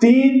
3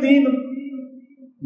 3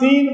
3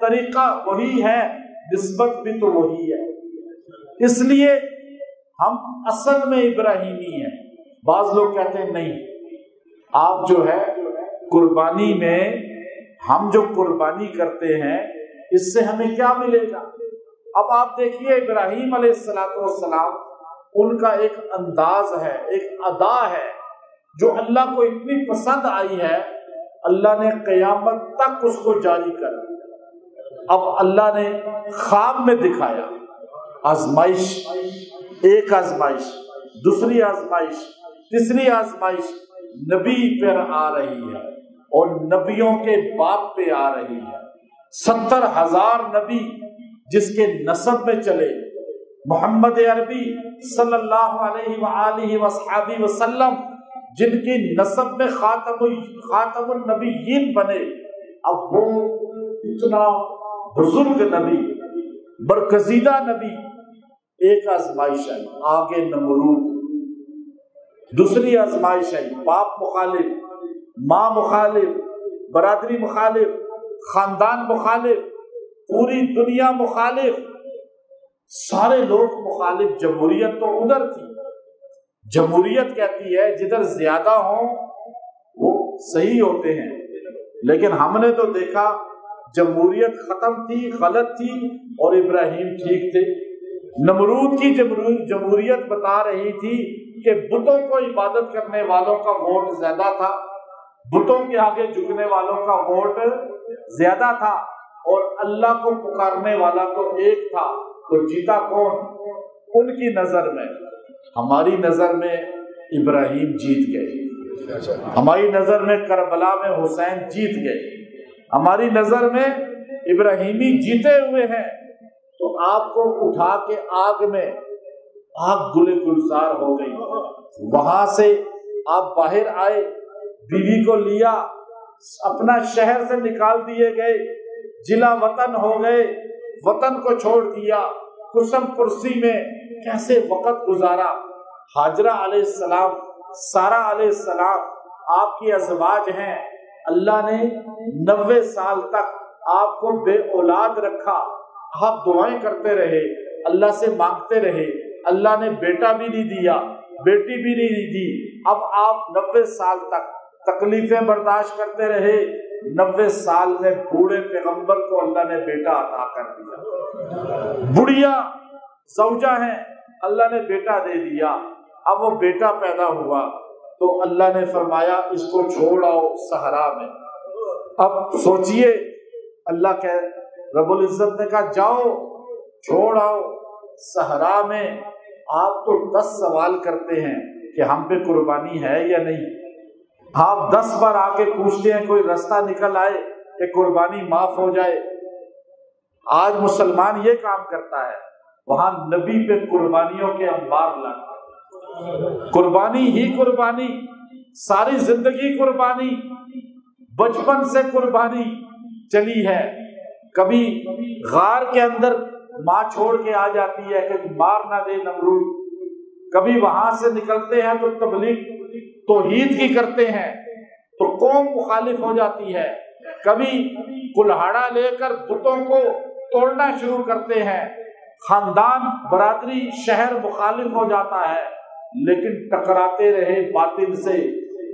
طریقہ وہی ہے، نسبت بھی تو وہی ہے، اس لیے ہم اصل میں ابراہیمی ہیں۔ بعض لوگ کہتے ہیں نہیں، آپ جو ہے قربانی میں، ہم جو قربانی کرتے ہیں اس سے ہمیں کیا ملے گا؟ اب آپ دیکھیے ابراہیم علیہ السلام، ان کا ایک انداز ہے، ایک ادا ہے جو اللہ کو اتنی پسند آئی ہے، اللہ نے قیامت تک اس کو جاری کر دیا۔ اب اللہ نے خواب میں دکھایا، آزمائش، ایک آزمائش، دوسری آزمائش، تیسری آزمائش نبی پر آ رہی ہے اور نبیوں کے باپ پہ آ رہی ہے۔ 70,000 نبی جس کے نسب میں چلے، محمد عربی صلی اللہ علیہ وآلہ وصحبہ وسلم جن کی نسب میں خاتم النبیین بنے، اب وہ اتنا بزرگ نبی، برگزیدہ نبی، ایک آزمائش آئی، آگے نمرود، دوسری آزمائش آئی، باپ مخالف، ماں مخالف، برادری مخالف، خاندان مخالف، پوری دنیا مخالف، سارے لوگ مخالف۔ جمہوریت تو ادھر تھی، جمہوریت کہتی ہے جدھر زیادہ ہوں وہ صحیح ہوتے ہیں، لیکن ہم نے تو دیکھا جمہوریت ختم تھی، غلط تھی، اور ابراہیم ٹھیک تھے۔ نمرود کی جمہوریت بتا رہی تھی کہ بتوں کو عبادت کرنے والوں کا ووٹ زیادہ تھا، بتوں کے آگے جھکنے والوں کا ووٹ زیادہ تھا، اور اللہ کو پکارنے والا تو ایک تھا، تو جیتا کون؟ ان کی نظر میں۔ ہماری نظر میں ابراہیم جیت گئے، ہماری نظر میں کربلا میں حسین جیت گئے، ہماری نظر میں ابراہیمی جیتے ہوئے ہیں۔ تو آپ کو اٹھا کے آگ میں، آگ گلے گلزار ہو گئی، وہاں سے آپ باہر آئے، بیوی کو لیا، اپنا شہر سے نکال دیے گئے، جلا وطن ہو گئے، وطن کو چھوڑ دیا، قسم پرسی میں کیسے وقت گزارا۔ ہاجرہ علیہ السلام، سارہ علیہ السلام آپ کی ازواج ہیں، اللہ نے 90 سال تک آپ کو بے اولاد رکھا، آپ دعائیں کرتے رہے، اللہ سے مانگتے رہے، اللہ نے بیٹا بھی نہیں دیا، بیٹی بھی نہیں دی، اب آپ 90 سال تک تکلیفیں برداشت کرتے رہے، 90 سال میں بوڑھے پیغمبر کو اللہ نے بیٹا عطا کر دیا، بڑھیا زوجہ ہیں، اللہ نے بیٹا دے دیا۔ اب وہ بیٹا پیدا ہوا تو اللہ نے فرمایا اس کو چھوڑ آؤ صحرا میں۔ اب سوچئے، اللہ کہ رب العزت نے کہا جاؤ چھوڑ آؤ صحرا میں۔ آپ تو 10 سوال کرتے ہیں کہ ہم پہ قربانی ہے یا نہیں، آپ 10 بار آ کے پوچھتے ہیں کوئی رستہ نکل آئے کہ قربانی معاف ہو جائے۔ آج مسلمان یہ کام کرتا ہے، وہاں نبی پہ قربانیوں کے انبار لگ، قربانی ہی قربانی، ساری زندگی قربانی، بچپن سے قربانی چلی ہے۔ کبھی غار کے اندر ماں چھوڑ کے آ جاتی ہے کہ مار نہ دے نمرود، کبھی وہاں سے نکلتے ہیں تو تبلیغ توحید کی کرتے ہیں تو قوم مخالف ہو جاتی ہے، کبھی کلہاڑا لے کر بتوں کو توڑنا شروع کرتے ہیں، خاندان، برادری، شہر مخالف ہو جاتا ہے، لیکن ٹکراتے رہے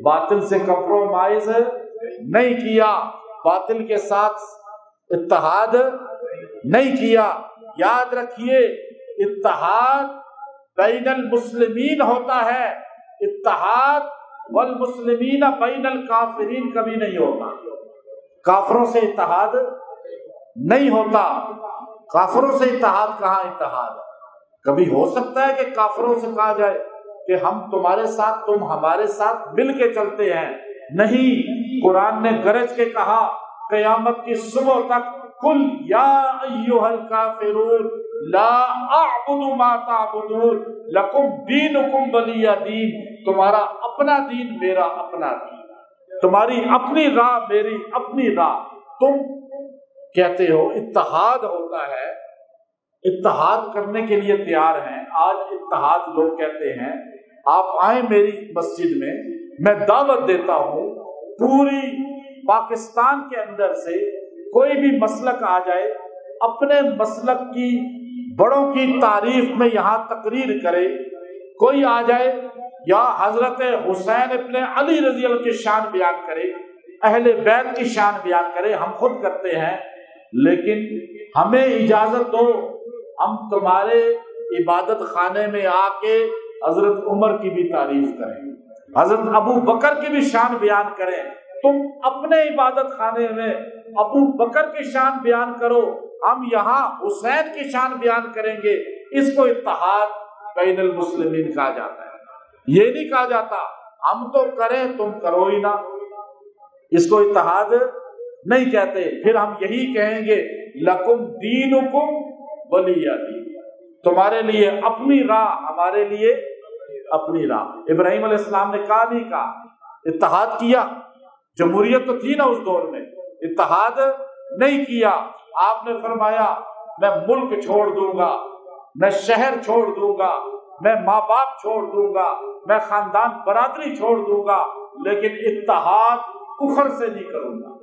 باطل سے کمپرومائز نہیں کیا، باطل کے ساتھ اتحاد نہیں کیا۔ یاد رکھیے، اتحاد بین المسلمین ہوتا ہے، اتحاد والمسلمین بین الکافرین کبھی نہیں ہوتا۔ کافروں سے اتحاد نہیں ہوتا، کافروں سے اتحاد کہاں اتحاد؟ کبھی ہو سکتا ہے کہ کافروں سے کہا جائے کہ ہم تمہارے ساتھ، تم ہمارے ساتھ مل کے چلتے ہیں، نہیں، قرآن نے گرج کے کہا قیامت کی صبح تک، قل یا ایھا الکافرون لا اعبد ما تعبدون لکم دینکم ولی دین، تمہارا اپنا دین میرا اپنا دین، تمہاری اپنی راہ میری اپنی راہ۔ تم کہتے ہو اتحاد ہوتا ہے، اتحاد کرنے کے لیے تیار ہیں، آج اتحاد لوگ کہتے ہیں، آپ آئیں میری مسجد میں دعوت دیتا ہوں، پوری پاکستان کے اندر سے کوئی بھی مسلک آ جائے اپنے مسلک کی بڑوں کی تعریف میں یہاں تقریر کرے. کوئی آ جائے یا حضرت حسین ابن علی رضی اللہ کی شان بیان کرے, اہل بیت کی شان بیان کرے, ہم خود کرتے ہیں, لیکن ہمیں اجازت دو ہم تمہارے عبادت خانے میں آ کے حضرت عمر کی بھی تعریف کریں, حضرت ابو بکر کی بھی شان بیان کریں. تم اپنے عبادت خانے میں ابو بکر کی شان بیان کرو, ہم یہاں حسین کی شان بیان کریں گے. اس کو اتحاد بین المسلمین کہا جاتا ہے. یہ نہیں کہا جاتا ہم تو کریں تم کرو ہی نہ, اس کو اتحاد نہیں کہتے. پھر ہم یہی کہیں گے لکم دینکم ولی دین, تمہارے لیے اپنی راہ, ہمارے لیے اپنی راہ. ابراہیم علیہ السلام نے کہا نہیں کہا, اتحاد کیا. جمہوریت تو تھی نا اس دور میں, اتحاد نہیں کیا. آپ نے فرمایا میں ملک چھوڑ دوں گا, میں شہر چھوڑ دوں گا, میں ماں باپ چھوڑ دوں گا, میں خاندان برادری چھوڑ دوں گا, لیکن اتحاد کفر سے نہیں کروں گا,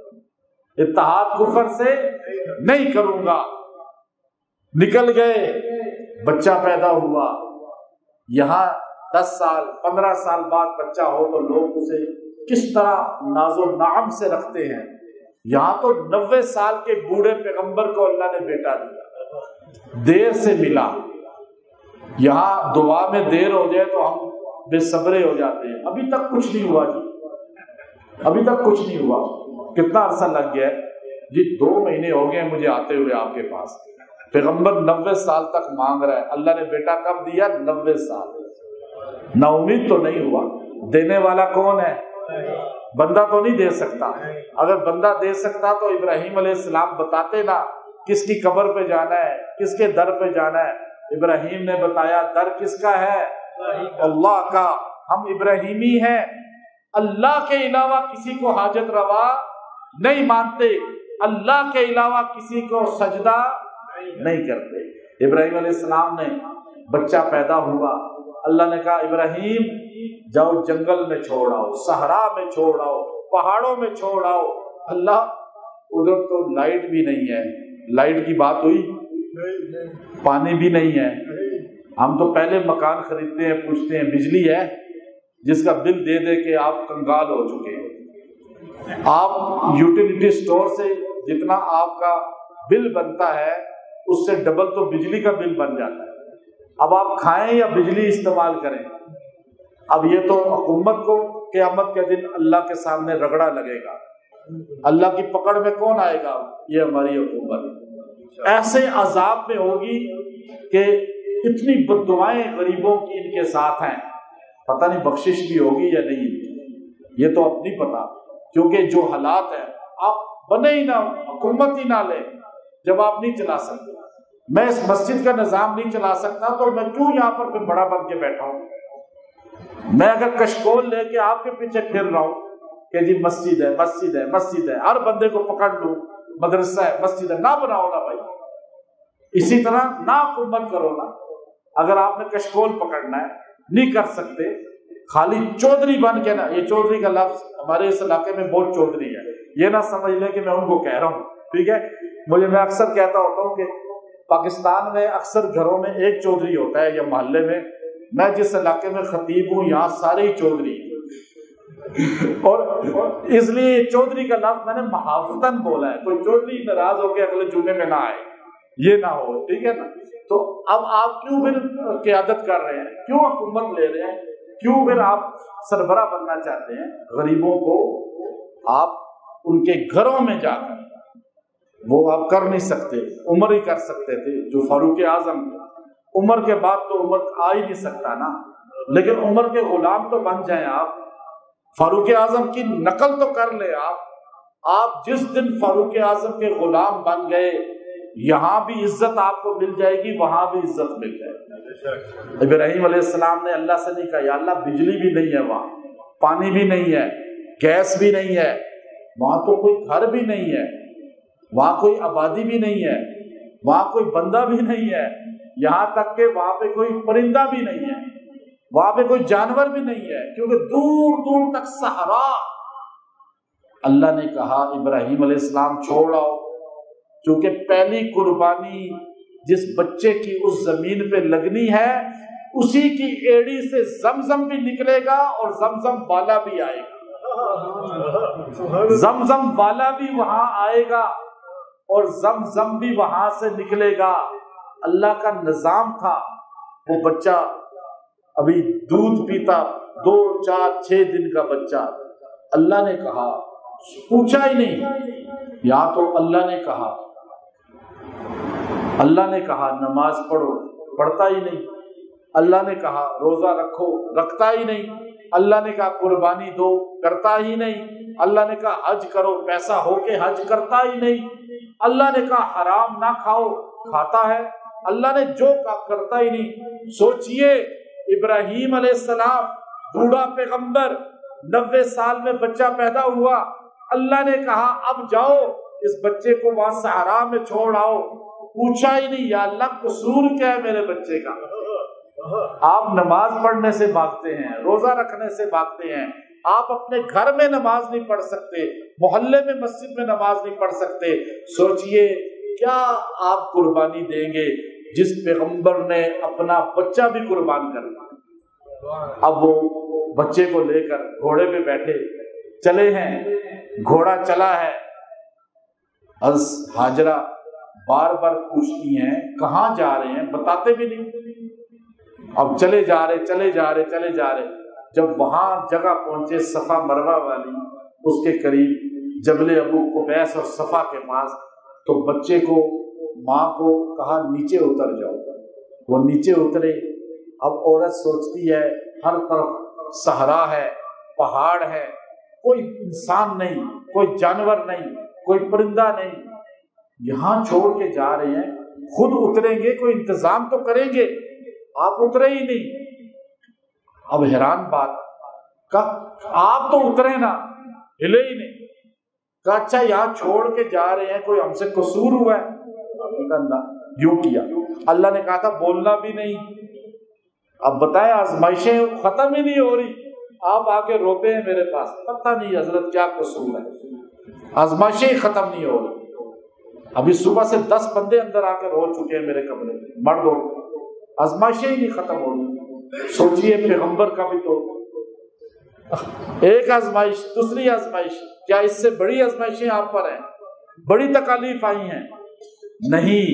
اتحاد کفر سے نہیں کروں گا. نکل گئے, بچہ پیدا ہوا. یہاں 10 سال 15 سال بعد بچہ ہو تو لوگ اسے کس طرح ناز و نعم سے رکھتے ہیں. یہاں تو 90 سال کے بوڑھے پیغمبر کو اللہ نے بیٹا دیا, دیر سے ملا. یہاں دعا میں دیر ہو جائے تو ہم بے صبرے ہو جاتے ہیں. ابھی تک کچھ نہیں ہوا جی, ابھی تک کچھ نہیں ہوا. کتنا عرصہ لگ گیا جی؟ 2 مہینے ہو گئے مجھے آتے ہوئے آپ کے پاس. پیغمبر 90 سال تک مانگ رہا ہے, اللہ نے بیٹا کب دیا؟ 90 سال. نا امید تو نہیں ہوا. دینے والا کون ہے؟ بندہ تو نہیں دے سکتا. اگر بندہ دے سکتا تو ابراہیم علیہ السلام بتاتے نا کس کی قبر پہ جانا ہے, کس کے در پہ جانا ہے. ابراہیم نے بتایا در کس کا ہے؟ اللہ کا. ہم ابراہیمی ہیں, اللہ کے علاوہ کسی کو حاجت روا نہیں مانتے, اللہ کے علاوہ کسی کو سجدہ نہیں کرتے. ابراہیم علیہ السلام نے بچہ پیدا ہوا, اللہ نے کہا ابراہیم جاؤ جنگل میں چھوڑ آؤ, صحرا میں چھوڑ آؤ, پہاڑوں میں چھوڑ آؤ. اللہ ادھر تو لائٹ بھی نہیں ہے, لائٹ کی بات ہوئی, پانی بھی نہیں ہے. ہم تو پہلے مکان خریدتے ہیں پوچھتے ہیں بجلی ہے, جس کا بل دے دے کے آپ کنگال ہو چکے ہیں. آپ یوٹیلیٹی اسٹور سے جتنا آپ کا بل بنتا ہے اس سے ڈبل تو بجلی کا بل بن جاتا ہے. اب آپ کھائیں یا بجلی استعمال کریں. اب یہ تو حکومت کو قیامت کے دن اللہ کے سامنے رگڑا لگے گا. اللہ کی پکڑ میں کون آئے گا؟ یہ ہماری حکومت ایسے عذاب میں ہوگی کہ اتنی بد دعائیں غریبوں کی ان کے ساتھ ہیں, پتہ نہیں بخشش بھی ہوگی یا نہیں, یہ تو اب نہیں پتا. کیونکہ جو حالات ہیں آپ بنے ہی نہ, حکومت ہی نہ لے, جب آپ نہیں چلا سکتے. میں اس مسجد کا نظام نہیں چلا سکتا تو میں کیوں یہاں پر بڑا بن کے بیٹھا ہوں؟ میں اگر کشکول لے کے آپ کے پیچھے پھر رہا ہوں کہ جی مسجد ہے مسجد ہے مسجد ہے, ہر بندے کو پکڑ لوں, مدرسہ ہے مسجد ہے, نہ بناؤ نا بھائی. اسی طرح نہ حکومت کرو نا. اگر آپ نے کشکول پکڑنا ہے نہیں کر سکتے, خالی چودھری بن کے نا, یہ چودھری کا لفظ ہمارے اس علاقے میں بہت چودھری ہے, یہ نہ سمجھ لیں کہ میں ان کو کہہ رہا ہوں, ٹھیک ہے. میں اکثر کہتا ہوتا ہوں کہ پاکستان میں اکثر گھروں میں ایک چودھری ہوتا ہے یا محلے میں. میں جس علاقے میں خطیب ہوں یہاں سارے ہی چودھری, اور اس لیے چودھری کا لفظ میں نے محافتاً بولا ہے. کوئی چودھری ناراض ہو کے اگلے جمعے میں نہ آئے, یہ نہ ہو, ٹھیک ہے نا. تو اب آپ کیوں پھر قیادت کر رہے ہیں, کیوں حکومت لے رہے ہیں, کیوں پھر آپ سربراہ بننا چاہتے ہیں؟ غریبوں کو آپ ان کے گھروں میں جا کر, وہ آپ کر نہیں سکتے. عمر ہی کر سکتے تھے جو فاروق اعظم تھے. عمر کے بعد تو عمر آ ہی نہیں سکتا نا, لیکن عمر کے غلام تو بن جائیں آپ. فاروق اعظم کی نقل تو کر لیں آپ. آپ جس دن فاروق اعظم کے غلام بن گئے, یہاں بھی عزت آپ کو مل جائے گی, وہاں بھی عزت مل جائے گی. ابراہیم علیہ السلام نے اللہ سے نہیں کہا یا اللہ بجلی بھی نہیں ہے وہاں, پانی بھی نہیں ہے, گیس بھی نہیں ہے, وہاں تو کوئی گھر بھی نہیں ہے, وہاں کوئی آبادی بھی نہیں ہے, وہاں کوئی بندہ بھی نہیں ہے, یہاں تک کہ وہاں پہ کوئی پرندہ بھی نہیں ہے, وہاں پہ کوئی جانور بھی نہیں ہے, کیونکہ دور دور تک صحرا. اللہ نے کہا ابراہیم علیہ السلام چھوڑ آؤ, چونکہ پہلی قربانی جس بچے کی اس زمین پہ لگنی ہے اسی کی ایڑی سے زمزم بھی نکلے گا اور زمزم والا بھی آئے گا، زمزم والا بھی وہاں آئے گا اور زمزم بھی وہاں سے نکلے گا۔ اللہ کا نظام تھا، وہ بچہ ابھی دودھ پیتا 2 4 6 دن کا بچہ، اللہ نے کہا، پوچھا ہی نہیں، یا تو اللہ نے کہا نماز پڑھو، پڑھتا ہی نہیں، اللہ نے کہا روزہ رکھو، رکھتا ہی نہیں، اللہ نے کہا قربانی دو، کرتا ہی نہیں، اللہ نے کہا حج کرو، پیسہ ہو کے حج کرتا ہی نہیں، اللہ نے کہا حرام نہ کھاؤ، کھاتا ہے، اللہ نے جو کہا کرتا ہی نہیں۔ سوچئے ابراہیم علیہ السلام بوڑھا پیغمبر، 90 سال میں بچہ پیدا ہوا، اللہ نے کہا اب جاؤ اس بچے کو وہاں صحرا میں چھوڑ آؤ، پوچھا ہی نہیں، یا اللہ قصور کیا ہے میرے بچے کا؟ آپ نماز پڑھنے سے بھاگتے ہیں، روزہ رکھنے سے بھاگتے ہیں، آپ اپنے گھر میں نماز نہیں پڑھ سکتے، محلے میں مسجد میں نماز نہیں پڑھ سکتے، سوچئے کیا آپ قربانی دیں گے جس پیغمبر نے اپنا بچہ بھی قربان کر دیا۔ اب وہ بچے کو لے کر گھوڑے پہ بیٹھے چلے ہیں، گھوڑا چلا ہے، از ہاجرہ بار بار پوچھتی ہیں کہاں جا رہے ہیں، بتاتے بھی نہیں، اب چلے جا رہے، جب وہاں جگہ پہنچے صفا مروہ والی، اس کے قریب جبل ابو قبیس اور صفا کے پاس، تو بچے کو ماں کو کہا نیچے اتر جاؤ، وہ نیچے اترے۔ اب عورت سوچتی ہے ہر طرف صحرا ہے، پہاڑ ہے، کوئی انسان نہیں، کوئی جانور نہیں، کوئی پرندہ نہیں، یہاں چھوڑ کے جا رہے ہیں، خود اتریں گے، کوئی انتظام تو کریں گے، آپ اترے ہی نہیں۔ اب حیران بات، کہا آپ تو اترے نا، ہلے ہی نہیں، کہا اچھا یہاں چھوڑ کے جا رہے ہیں، کوئی ہم سے قصور ہوا ہے؟ یوں کیا، اللہ نے کہا تھا بولنا بھی نہیں۔ اب بتائیں آزمائشیں ختم ہی نہیں ہو رہی، آپ آگے روتے ہیں میرے پاس، پتہ نہیں حضرت کیا قصور ہے، آزمائشیں ہی ختم نہیں ہو رہی۔ ابھی صبح سے 10 بندے اندر آ کے رو چکے ہیں میرے کمرے میں، مرد ہو، آزمائشیں ہی نہیں ختم ہو رہی۔ سوچئے پیغمبر کا بھی تو ایک آزمائش، دوسری آزمائش، کیا اس سے بڑی آزمائشیں آپ پر ہیں؟ بڑی تکالیف آئی ہیں؟ نہیں،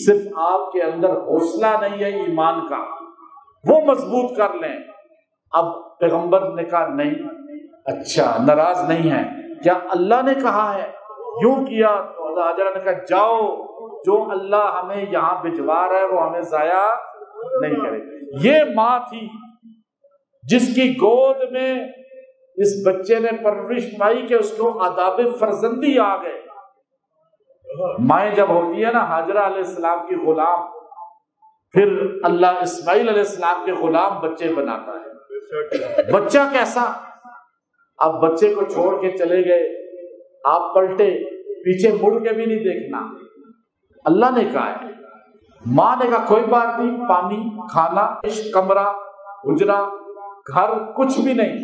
صرف آپ کے اندر حوصلہ نہیں ہے ایمان کا، وہ مضبوط کر لیں۔ اب پیغمبر نے کہا نہیں، اچھا ناراض نہیں ہے، کیا اللہ نے کہا ہے؟ یوں کیا تو حضرت نے کہا جاؤ، جو اللہ ہمیں یہاں بھجوا رہا ہے وہ ہمیں ضائع نہیں کرے۔ یہ ماں تھی جس کی گود میں اس بچے نے پرورش پائی کہ اس کو آداب فرزندی آ گئے۔ مائیں جب ہوتی ہے نا ہاجرہ علیہ السلام کی غلام، پھر اللہ اسماعیل علیہ السلام کے غلام بچے بناتا ہے۔ بچہ کیسا؟ اب بچے کو چھوڑ کے چلے گئے، آپ پلٹے، پیچھے مڑ کے بھی نہیں دیکھنا، اللہ نے کہا ہے۔ ماں نے کہا کوئی بات نہیں، پانی، کھانا، کمرہ، حجرہ، گھر، کچھ بھی نہیں،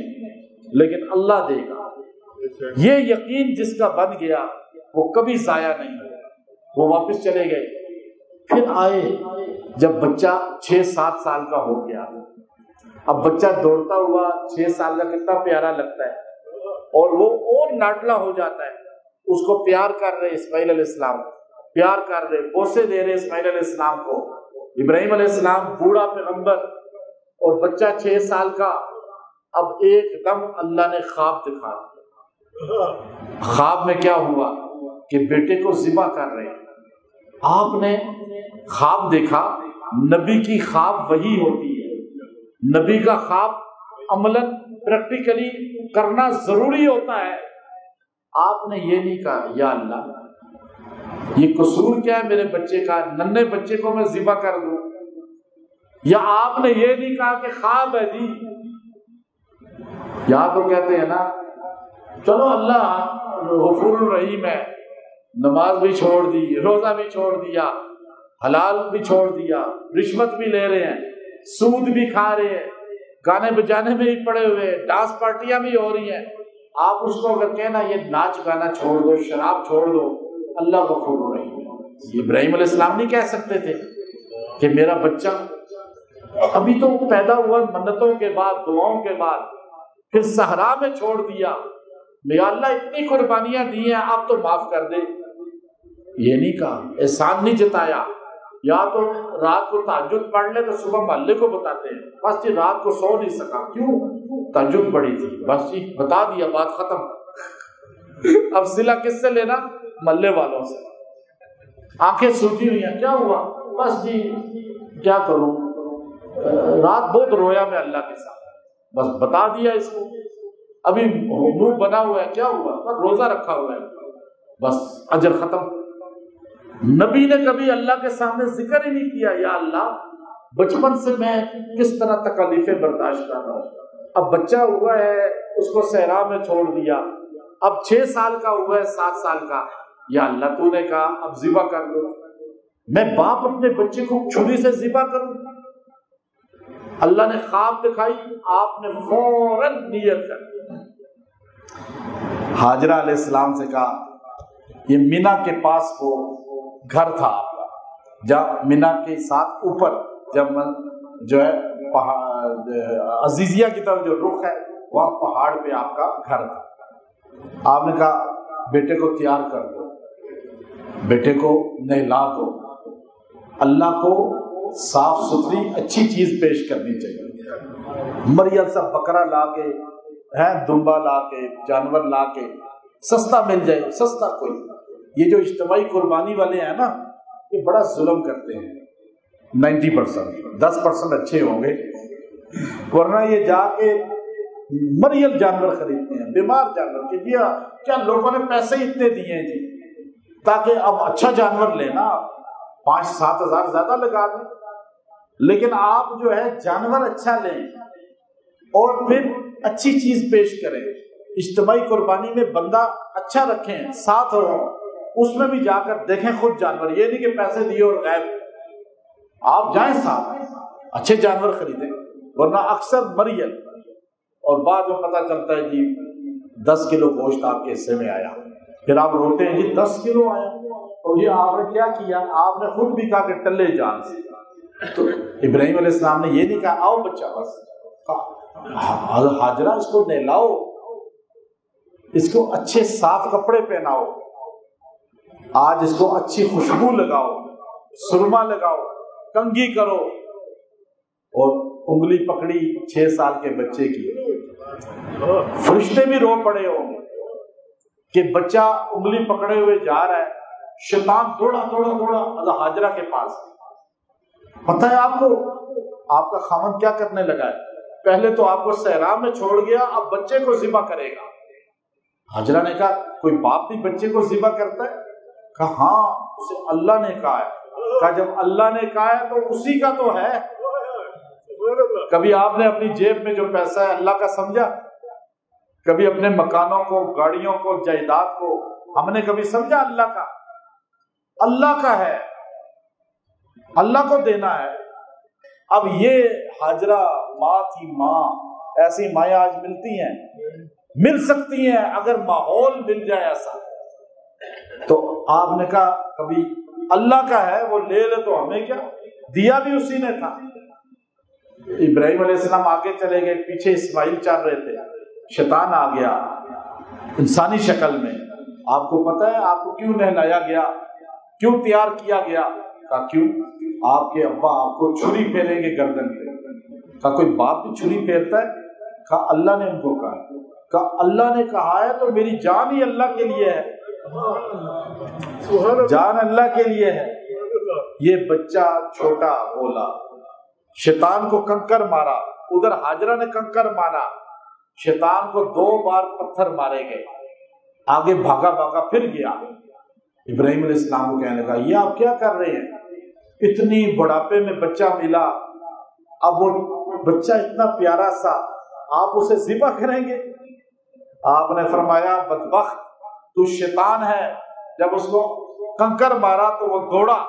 لیکن اللہ دے گا۔ یہ یقین جس کا بن گیا وہ کبھی ضائع نہیں ہوا۔ وہ واپس چلے گئے، پھر آئے جب بچہ 6-7 سال کا ہو گیا۔ اب بچہ دوڑتا ہوا 6 سال کا کتنا پیارا لگتا ہے، اور وہ اور لاڈلا ہو جاتا ہے، اس کو پیار کر رہے اسماعیل علیہ السلام، پیار کر رہے، بوسے دے رہے اسماعیل علیہ السلام کو۔ ابراہیم علیہ السلام بوڑھا پیغمبر اور بچہ 6 سال کا۔ اب ایک دم اللہ نے خواب دکھا دیا۔ خواب میں کیا ہوا کہ بیٹے کو ذبح کر رہے ہیں۔ آپ نے خواب دیکھا، نبی کی خواب وہی ہوتی ہے، نبی کا خواب عملاً پریکٹیکلی کرنا ضروری ہوتا ہے۔ آپ نے یہ نہیں کہا یا اللہ یہ قصور کیا ہے میرے بچے کا، ننھے بچے کو میں ذبح کر دوں، یا آپ نے یہ نہیں کہا کہ خواب ہے جی۔ یا تو کہتے ہیں نا چلو اللہ غفور الرحیم ہے، نماز بھی چھوڑ دی، روزہ بھی چھوڑ دیا، حلال بھی چھوڑ دیا، رشوت بھی لے رہے ہیں، سود بھی کھا رہے ہیں، گانے بجانے میں بھی پڑے ہوئے، ڈانس پارٹیاں بھی ہو رہی ہیں۔ آپ اس کو اگر کہنا یہ ناچ گانا چھوڑ دو، شراب چھوڑ دو، اللہ غفور الرحیم ہے۔ ابراہیم علیہ السلام نہیں کہہ سکتے تھے کہ میرا بچہ ابھی تو پیدا ہوا منتوں کے بعد دعاؤں کے بعد پھر صحرا میں چھوڑ دیا، یا اللہ اتنی قربانیاں دی ہیں اب تو معاف کر دے، یہ نہیں کہا، احسان نہیں جتایا۔ یا تو رات کو تہجد پڑھ لے تو صبح محلے کو بتاتے ہیں بس جی رات کو سو نہیں سکا، کیوں؟ تہجد پڑھی تھی، بس جی بتا دیا، بات ختم۔ اب صلہ کس سے لینا؟ محلے والوں سے۔ آنکھیں سوجی ہوئی ہیں، کیا ہوا؟ بس جی کیا کروں، رات بہت رویا میں اللہ کے ساتھ، بس بتا دیا اس کو۔ ابھی منہ بنا ہوا ہے، کیا ہوا؟ بس روزہ رکھا ہوا ہے، بس اجر ختم۔ نبی نے کبھی اللہ کے سامنے ذکر ہی نہیں کیا یا اللہ بچپن سے میں کس طرح تکلیفیں برداشت کر رہا ہوں، اب بچہ ہوا ہے اس کو صحرا میں چھوڑ دیا، اب 6 سال کا ہوا ہے 7 سال کا، یا اللہ تو نے کہا اب ذبح کر دو، میں باپ اپنے بچے کو چھری سے ذبح کروں؟ اللہ نے خواب دکھائی، آپ نے فوراً نیت کر۔ حاجرہ علیہ السلام سے کہا، یہ مینا کے پاس وہ گھر تھا آپ کا، جب مینا کے ساتھ اوپر جب جو ہے عزیزیہ کی طرف جو رخ ہے وہاں پہاڑ پہ آپ کا گھر تھا۔ آپ نے کہا بیٹے کو تیار کر دو، بیٹے کو نہلا دو، اللہ کو صاف ستھری اچھی چیز پیش کرنی چاہیے۔ مریل سا بکرا لا کے دمبا لا کے جانور لا کے سستا مل جائے، سستا کوئی، یہ جو اجتماعی قربانی والے ہیں نا یہ بڑا ظلم کرتے ہیں۔ 90% 10% اچھے ہوں گے، ورنہ یہ جا کے مریل جانور خریدتے ہیں، بیمار جانور کے، کیا لوگوں نے پیسے اتنے دیے ہیں جی تاکہ اب اچھا جانور لینا، 5-7 ہزار زیادہ لگا دیں، لیکن آپ جو ہے جانور اچھا لیں اور پھر اچھی چیز پیش کریں۔ اجتماعی قربانی میں بندہ اچھا رکھیں، ساتھ ہو، اس میں بھی جا کر دیکھیں خود جانور، یہ نہیں کہ پیسے دیے اور غائب، آپ جائیں ساتھ اچھے جانور خریدیں، ورنہ اکثر مریل، اور بعد میں پتہ چلتا ہے جی 10 کلو گوشت آپ کے حصے میں آیا، پھر آپ روتے ہیں جی 10 کلو آیا، اور یہ آپ نے کیا کیا؟ آپ نے خود بھی کہا کہ ٹلے جان سے۔ تو ابراہیم علیہ السلام نے یہ نہیں کہا آؤ بچہ، بس حاجرہ اس کو نہلاؤ، اس کو اچھے صاف کپڑے پہناؤ، آج اس کو اچھی خوشبو لگاؤ، سرما لگاؤ، کنگھی کرو، اور انگلی پکڑی 6 سال کے بچے کی، فرشتے بھی رو پڑے ہوں کہ بچہ انگلی پکڑے ہوئے جا رہا ہے، شیطان دوڑا دوڑا دوڑا حاجرہ کے پاس۔ پتہ ہے آپ کو آپ کا خاوند کیا کرنے لگا ہے؟ پہلے تو آپ کو صحرا میں چھوڑ گیا، اب بچے کو ذبح کرے گا۔ حاجرہ نے کہا کوئی باپ بھی بچے کو ذبح کرتا ہے؟ کہا ہاں، اسے اللہ نے کہا ہے۔ کہا جب اللہ نے کہا ہے تو اسی کا تو ہے۔ کبھی آپ نے اپنی جیب میں جو پیسہ ہے اللہ کا سمجھا؟ کبھی اپنے مکانوں کو، گاڑیوں کو، جائیداد کو ہم نے کبھی سمجھا اللہ کا؟ اللہ کا ہے، اللہ کو دینا ہے۔ اب یہ حاجرہ ماں تھی، ماں، ایسی مائیں آج ملتی ہیں، مل سکتی ہیں اگر ماحول مل جائے ایسا۔ تو آپ نے کہا کبھی اللہ کا ہے وہ لے لے تو ہمیں کیا، دیا بھی اسی نے تھا۔ ابراہیم علیہ السلام آگے چلے گئے، پیچھے اسماعیل چل رہے تھے، شیطان آ گیا انسانی شکل میں۔ آپ کو پتہ ہے آپ کو کیوں نہلایا گیا، کیوں تیار کیا گیا؟ کہا کیوں؟ آپ کے ابا آپ کو چھری پھیریں گے گردن پہ۔ کہا کوئی باپ بھی چھری پھیرتا ہے؟ کہا اللہ نے ان کو کہا۔ کہا اللہ نے کہا ہے تو میری جان ہی اللہ کے لیے ہے، جان اللہ کے لیے ہے۔ یہ بچہ چھوٹا بولا، شیطان کو کنکر مارا، ادھر حاجرہ نے کنکر مارا، شیطان کو 2 بار پتھر مارے گئے، آگے بھاگا بھاگا پھر گیا۔ ابراہیم علیہ السلام کو کہنے لگا یہ آپ کیا کر رہے ہیں؟ اتنی بڑھاپے میں بچہ ملا، اب وہ بچہ اتنا پیارا سا آپ اسے ذبح کریں گے؟ آپ نے فرمایا بدبخت تو شیطان ہے، جب اس کو کنکر مارا تو وہ دوڑا۔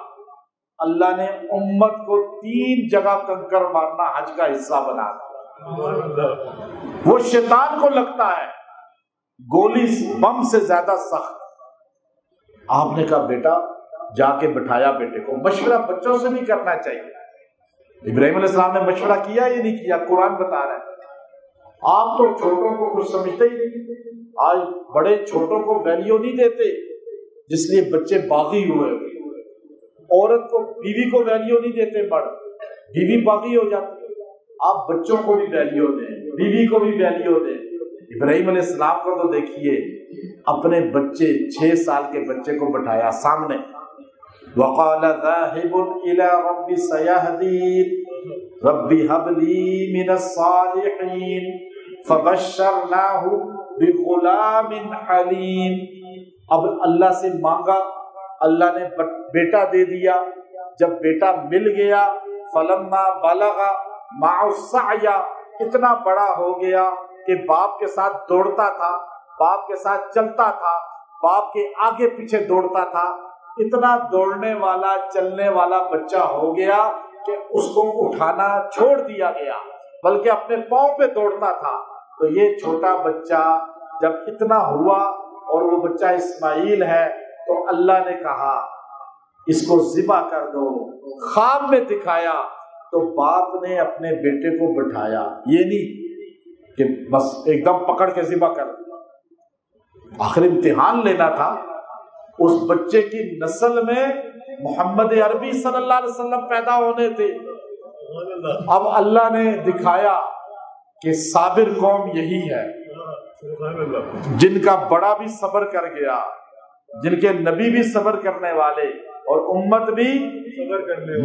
اللہ نے امت کو 3 جگہ کنکر مارنا حج کا حصہ بنا دیا۔ وہ شیطان کو لگتا ہے گولی بم سے زیادہ سخت۔ آپ نے کہا بیٹا جا کے بٹھایا بیٹے کو. مشورہ بچوں سے نہیں کرنا چاہیے. ابراہیم علیہ السلام نے مشورہ کیا یا نہیں کیا؟ قرآن بتا رہا ہے. آپ تو چھوٹوں کو کچھ سمجھتے ہی نہیں. آج بڑے چھوٹوں کو ویلیو نہیں دیتے، جس لیے بچے باغی ہوئے. عورت کو، بیوی کو ویلیو نہیں دیتے، بیوی باغی ہو جاتی. آپ بچوں کو بھی ویلیو دیں، بیوی کو بھی ویلیو دیں. ابراہیم علیہ السلام کو تو دیکھیے، اپنے بچے 6 سال کے بچے کو بٹھایا سامنے. وَقَالَ ذَاهِبٌ إِلَىٰ رَبِّ سَيَهْدِينِ رَبِّ هَبْ لِي مِنَ الصَّالِحِينَ فَبَشَّرْنَاهُ بِغُلَامٍ حَلِيمٍ. اب اللہ سے مانگا، اللہ نے بیٹا دے دیا. جب بیٹا مل گیا، فَلَمَّا بَلَغَ مَعَ السَّعْيَ، اتنا بڑا ہو گیا کہ باپ کے ساتھ دوڑتا تھا، باپ کے ساتھ چلتا تھا، باپ کے آگے پیچھے دوڑتا تھا. اتنا دوڑنے والا، چلنے والا بچہ ہو گیا کہ اس کو اٹھانا چھوڑ دیا گیا، بلکہ اپنے پاؤں پہ دوڑتا تھا. تو یہ چھوٹا بچہ جب اتنا ہوا اور وہ بچہ اسماعیل ہے، تو اللہ نے کہا اس کو ذبح کر دو. خواب میں دکھایا تو باپ نے اپنے بیٹے کو بٹھایا. یہ نہیں کہ بس ایک دم پکڑ کے ذبح کر دیا. آخر امتحان لینا تھا. اس بچے کی نسل میں محمد عربی صلی اللہ علیہ وسلم پیدا ہونے تھے. اب اللہ نے دکھایا کہ صابر قوم یہی ہے، جن کا بڑا بھی صبر کر گیا، جن کے نبی بھی صبر کرنے والے، اور امت بھی.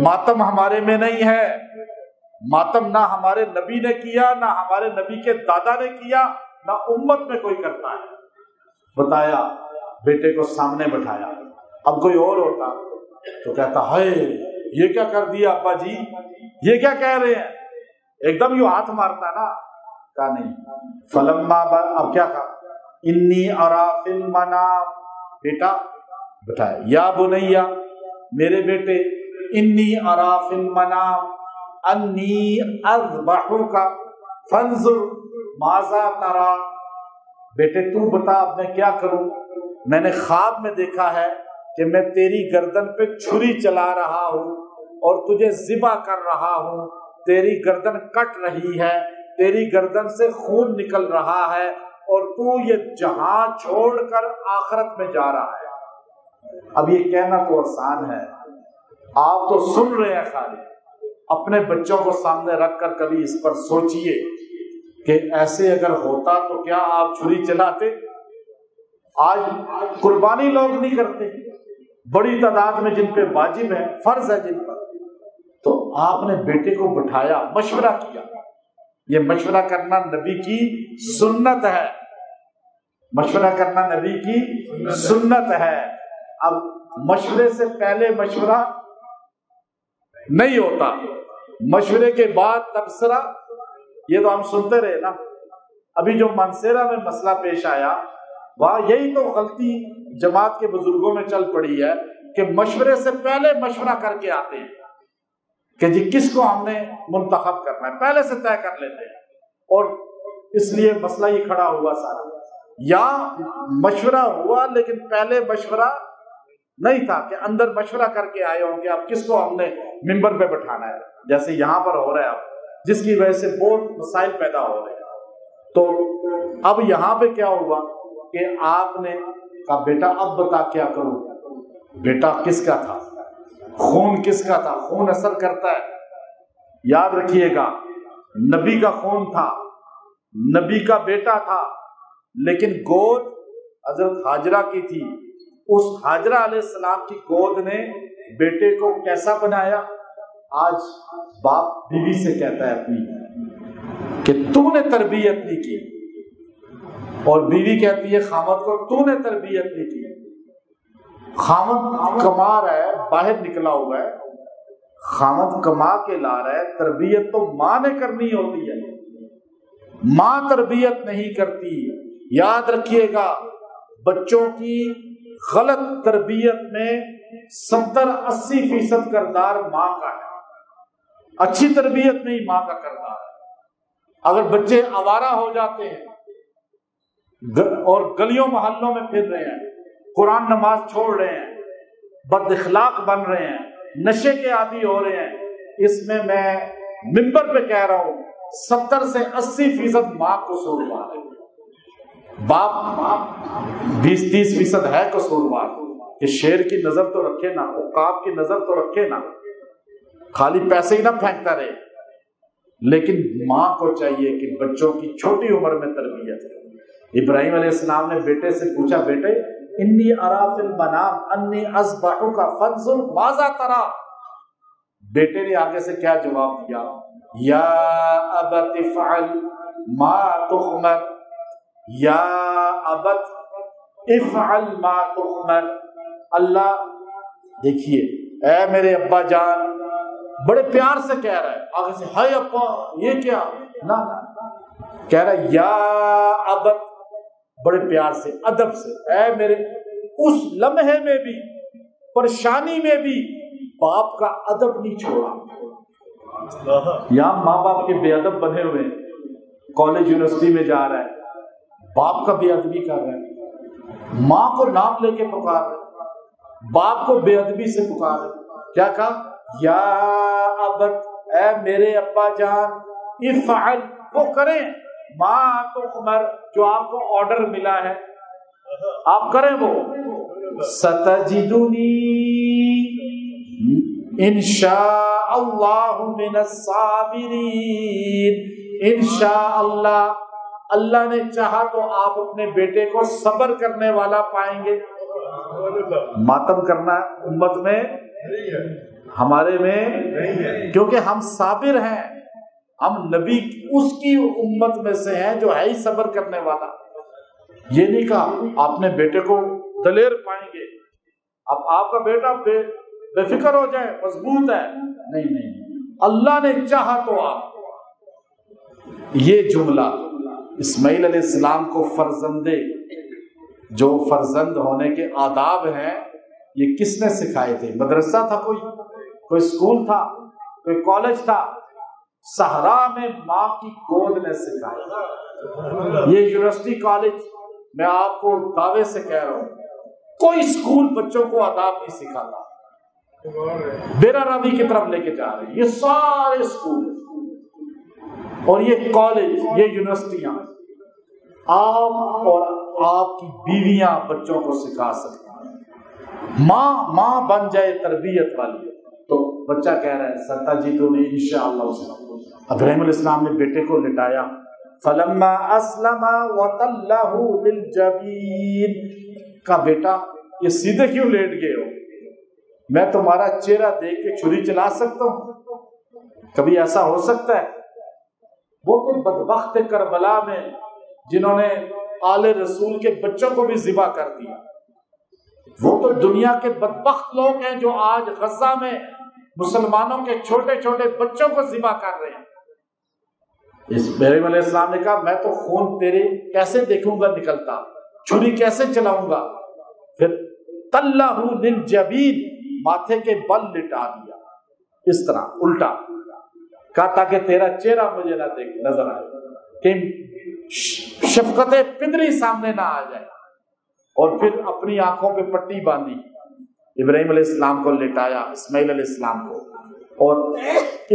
ماتم ہمارے میں نہیں ہے. ماتم نہ ہمارے نبی نے کیا، نہ ہمارے نبی کے دادا نے کیا، نہ امت میں کوئی کرتا ہے. بتایا، بیٹے کو سامنے بٹھایا. اب کوئی اور ہوتا تو کہتا ہے یہ کیا کر دیا ابا جی، یہ کیا کہہ رہے ہیں، ایک دم یوں ہاتھ مارتا نا. کہا نہیں. فلما، اب کیا کہا، انی ارا فی المنام، بیٹا بٹھایا. یا بنیا، میرے بیٹے، انی ارا فی المنام انی اذبحک فانظر ماذا ترى. بیٹے تو بتا اب میں کیا کروں. میں نے خواب میں دیکھا ہے کہ میں تیری گردن پہ چھری چلا رہا ہوں اور تجھے ذبح کر رہا ہوں. تیری گردن کٹ رہی ہے، تیری گردن سے خون نکل رہا ہے، اور تو یہ جہاں چھوڑ کر آخرت میں جا رہا ہے. اب یہ کہنا تو آسان ہے، آپ تو سن رہے ہیں خالی. اپنے بچوں کو سامنے رکھ کر کبھی اس پر سوچئے کہ ایسے اگر ہوتا تو کیا آپ چھری چلاتے؟ آج قربانی لوگ نہیں کرتے، بڑی تعداد میں جن پہ واجب ہے، فرض ہے جن پر. تو آپ نے بیٹے کو بٹھایا، مشورہ کیا. یہ مشورہ کرنا نبی کی سنت ہے. مشورہ کرنا نبی کی سنت ہے. اب مشورے سے پہلے مشورہ نہیں ہوتا، مشورے کے بعد تبصرہ. یہ تو ہم سنتے رہے نا. ابھی جو منصیرہ میں مسئلہ پیش آیا، وہاں یہی تو غلطی جماعت کے بزرگوں میں چل پڑی ہے کہ مشورے سے پہلے مشورہ کر کے آتے ہیں کہ جی کس کو ہم نے منتخب کرنا ہے، پہلے سے طے کر لیتے ہیں، اور اس لیے مسئلہ یہ کھڑا ہوا سارا. یا مشورہ ہوا لیکن پہلے مشورہ نہیں تھا کہ اندر مشورہ کر کے آئے ہوں کہ اب کس کو ہم نے ممبر پہ بٹھانا ہے، جیسے یہاں پر ہو رہا ہے اب، جس کی وجہ سے بہت مسائل پیدا ہو رہے ہیں. تو اب یہاں پہ کیا ہوا کہ آپ نے کہا بیٹا اب بتا کیا کروں. بیٹا کس کا تھا، خون کس کا تھا، خون اثر کرتا ہے. یاد رکھیے گا، نبی کا خون تھا، نبی کا بیٹا تھا، لیکن گود حضرت ہاجرہ کی تھی. اس ہاجرہ علیہ السلام کی گود نے بیٹے کو کیسا بنایا. آج باپ بیوی سے کہتا ہے اپنی کہ تو نے تربیت نہیں کی، اور بیوی کہتی ہے خامد کو تو نے تربیت نہیں کی. خامد کما رہا ہے، باہر نکلا ہوا ہے، خامد کما کے لا رہا ہے. تربیت تو ماں نے کرنی ہوتی ہے، ماں تربیت نہیں کرتی. یاد رکھیے گا، بچوں کی غلط تربیت میں 70-80% کردار ماں کا ہے، اچھی تربیت نہیں ماں کا کردار ہے. اگر بچے آوارہ ہو جاتے ہیں اور گلیوں محلوں میں پھر رہے ہیں، قرآن نماز چھوڑ رہے ہیں، بد اخلاق بن رہے ہیں, نشے کے عادی ہو رہے ہیں. اس میں منبر پہ کہہ رہا ہوں 70 سے 80% ماں قصوروار ہے, باپ 20-30% ہے قصوروار. کہ شیر کی نظر تو رکھے نا, عقاب کی نظر تو رکھے نا, خالی پیسے ہی نہ پھینکتا رہے. لیکن ماں کو چاہیے کہ بچوں کی چھوٹی عمر میں تربیت. ابراہیم علیہ السلام نے بیٹے سے پوچھا, بیٹے انی ارا فی المنام انی اذبحک فانظر ماذا ترى. بیٹے نے آگے سے کیا جواب دیا, یا ابت افعل ما تؤمر, یا ابت افعل ما تؤمر. اللہ دیکھیے اے میرے ابا جان, بڑے پیار سے کہہ رہا ہے, آگے سے ہائے ابا یہ کیا نہ, کہہ رہا ہے یا ابت, بڑے پیار سے ادب سے, اے میرے. اس لمحے میں بھی, پریشانی میں بھی باپ کا ادب نہیں چھوڑا. یہاں ماں باپ کے بے ادب بنے ہوئے ہیں, کالج یونیورسٹی میں جا رہا ہے, باپ کا بے ادبی کر رہا ہے, ماں کو نام لے کے پکار رہا ہے, باپ کو بے ادبی سے پکار رہا ہے. کیا کہا, یا ابت, اے میرے ابا جان, افعل, وہ کریں, ما تؤمر, جو آپ کو آرڈر ملا ہے آپ کریں وہ. ستجدنی انشاء اللہ من الصابرین. انشاء اللہ, اللہ نے چاہا تو آپ اپنے بیٹے کو صبر کرنے والا پائیں گے. ماتم کرنا امت میں ہمارے میں, کیونکہ ہم صابر ہیں, ہم نبی اس کی امت میں سے ہیں جو ہے ہی صبر کرنے والا. یہ نہیں کہا آپ نے بیٹے کو دلیر پائیں گے, اب آپ کا بیٹا بے فکر ہو جائے, مضبوط ہے. نہیں, اللہ نے چاہا تو آپ. یہ جملہ اسماعیل علیہ السلام کو فرزندے, جو فرزند ہونے کے آداب ہیں, یہ کس نے سکھائے تھے؟ مدرسہ تھا, کوئی اسکول تھا, کوئی کالج تھا؟ صحرا میں ماں کی گود نے سکھائے. یہ یونیورسٹی کالج میں آپ کو دعوے سے کہہ رہا ہوں, کوئی اسکول بچوں کو آداب نہیں سکھاتا. بیرا راوی کی طرف لے کے جا رہے ہیں یہ سارے اسکول اور یہ کالج, یہ یونیورسٹیاں. آپ اور آپ کی بیویاں بچوں کو سکھا سکتے ہیں. ماں بن جائے تربیت والی, تو بچہ کہہ رہا ہے ستجدنی انشاءاللہ. ابراہیم علیہ السلام نے بیٹے کو لٹایا, فلما اسلم وتلہ للجبین. کا بیٹا یہ سیدھے کیوں لیٹ گئے ہو, میں تمہارا چہرہ دیکھ کے چھری چلا سکتا ہوں؟ کبھی ایسا ہو سکتا ہے؟ وہ تو بدبخت کربلا میں جنہوں نے آل رسول کے بچوں کو بھی ذبح کر دیا, وہ تو دنیا کے بدبخت لوگ ہیں جو آج غزہ میں مسلمانوں کے چھوٹے چھوٹے بچوں کو ذبح کر رہے ہیں. اس ابراہیم علیہ السلام نے کہا میں تو خون تیرے کیسے دیکھوں گا نکلتا, چھری کیسے چلاؤں گا؟ پھر تلہ للجبین, ماتھے کے بل لٹا دیا, اس طرح الٹا کہا تاکہ تیرا چہرہ مجھے نہ نظر آئے, کہ شفقت پدری سامنے نہ آ جائے. اور پھر اپنی آنکھوں پہ پٹی باندھی, ابراہیم علیہ السلام کو لٹایا, اسماعیل علیہ السلام کو, اور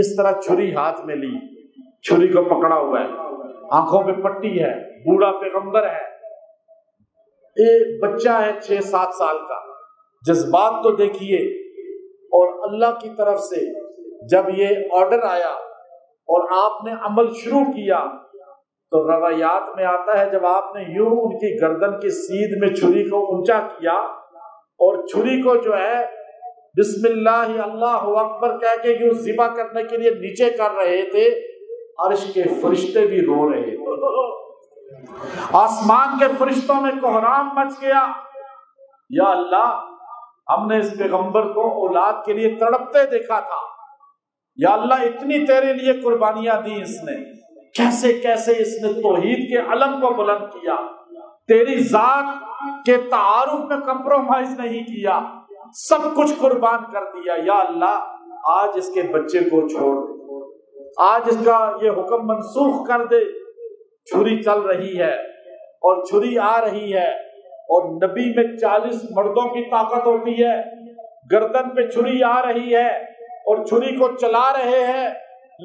اس طرح چھری ہاتھ میں لی, چھری کو پکڑا ہوا ہے, آنکھوں پہ پٹی ہے, بوڑھا پیغمبر ہے, ایک بچہ ہے 6-7 سال کا. جذبات تو دیکھیے. اور اللہ کی طرف سے جب یہ آرڈر آیا اور آپ نے عمل شروع کیا, تو روایات میں آتا ہے جب آپ نے یوں ان کی گردن کی سیدھ میں چھری کو اونچا کیا اور چھری کو جو ہے بسم اللہ اللہ اکبر کہہ کے یوں ذبح کرنے کے لیے نیچے کر رہے تھے, عرش کے فرشتے بھی رو رہے تھے, آسمان کے فرشتوں میں کوہرام مچ گیا. یا اللہ, ہم نے اس پیغمبر کو اولاد کے لیے تڑپتے دیکھا تھا, یا اللہ اتنی تیرے لیے قربانیاں دی اس نے, کیسے کیسے اس نے توحید کے علم کو بلند کیا, تیری ذات کے تعارف میں کمپرومائز نہیں کیا, سب کچھ قربان کر دیا. یا اللہ آج اس کے بچے کو چھوڑ دے, آج اس کا یہ حکم منسوخ کر دے. چھری چل رہی ہے اور چھری آ رہی ہے, اور نبی میں 40 مردوں کی طاقت ہوتی ہے, گردن پہ چھری آ رہی ہے اور چھری کو چلا رہے ہیں،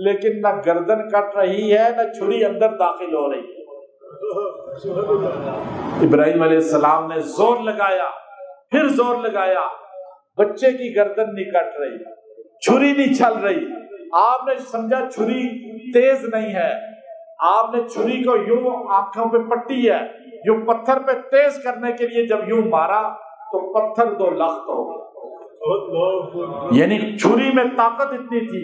لیکن نہ گردن کٹ رہی ہے نہ چھری اندر داخل ہو رہی ہے۔ ابراہیم علیہ السلام نے زور لگایا، پھر زور لگایا، بچے کی گردن نہیں کٹ رہی، چھری نہیں چل رہی۔ آپ نے سمجھا چھری تیز نہیں ہے، آپ نے چھری کو یوں آنکھوں پہ پٹی ہے، یوں پتھر پہ تیز کرنے کے لیے جب یوں مارا تو پتھر دو لخت ہو گیا، یعنی چھری میں طاقت اتنی تھی۔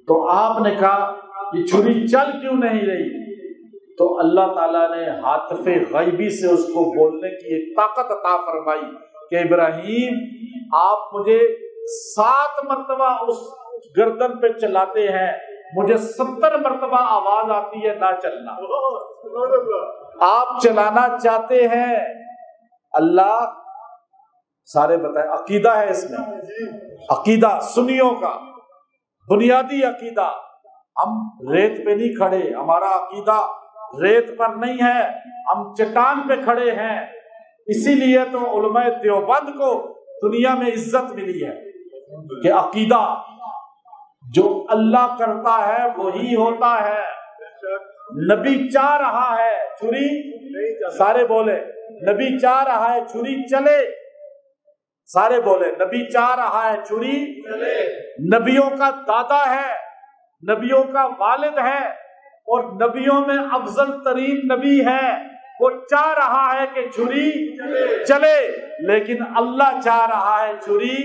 تو آپ نے کہا یہ چھری چل کیوں نہیں رہی؟ تو اللہ تعالیٰ نے ہاتف غیبی سے اس کو بولنے کی ایک طاقت عطا فرمائی کہ ابراہیم آپ مجھے 7 مرتبہ اس گردن پہ چلاتے ہیں، مجھے 70 مرتبہ آواز آتی ہے نہ چلنا۔ آپ چلانا چاہتے ہیں، اللہ سارے بتائیں، عقیدہ ہے اس میں، عقیدہ سنیوں کا بنیادی عقیدہ۔ ہم ریت پہ نہیں کھڑے، ہمارا عقیدہ ریت پر نہیں ہے، ہم چٹان پہ کھڑے ہیں۔ اسی لیے تو علماء دیوبند کو دنیا میں عزت ملی ہے کہ عقیدہ جو اللہ کرتا ہے وہی ہوتا ہے۔ نبی چاہ رہا ہے چھری، سارے بولے نبی چاہ رہا ہے چھری چلے، سارے بولے نبی چاہ رہا ہے چھری نبیوں کا دادا ہے، نبیوں کا والد ہے، اور نبیوں میں افضل ترین نبی ہے، وہ چاہ رہا ہے کہ چھری چلے، لیکن اللہ چاہ رہا ہے چھری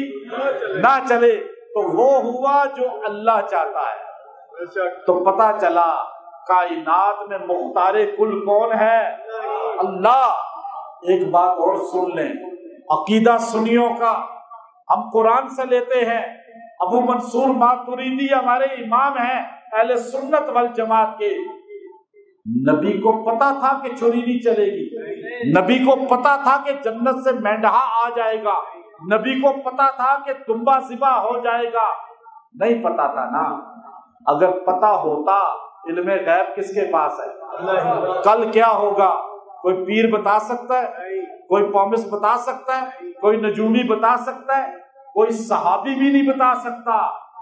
نہ چلے، تو وہ ہوا جو اللہ چاہتا ہے۔ تو پتہ چلا کائنات میں مختار کل کون ہے؟ اللہ۔ ایک بات اور سن لیں، عقیدہ سنیوں کا ہم قرآن سے لیتے ہیں۔ ابو منصور ماتریدی ہمارے امام ہیں اہل سنت والجماعت کے۔ نبی کو پتا تھا کہ چھری نہیں چلے گی، نبی کو پتا تھا کہ جنت سے مینڈھا آ جائے گا، نبی کو پتا تھا کہ دمبا ذبح ہو جائے گا۔ نہیں پتا تھا نا، اگر پتا ہوتا علم غیب کس کے پاس ہے؟ کل کیا ہوگا کوئی پیر بتا سکتا ہے؟ کوئی پومس بتا سکتا ہے؟ کوئی نجومی بتا سکتا ہے؟ کوئی صحابی بھی نہیں بتا سکتا،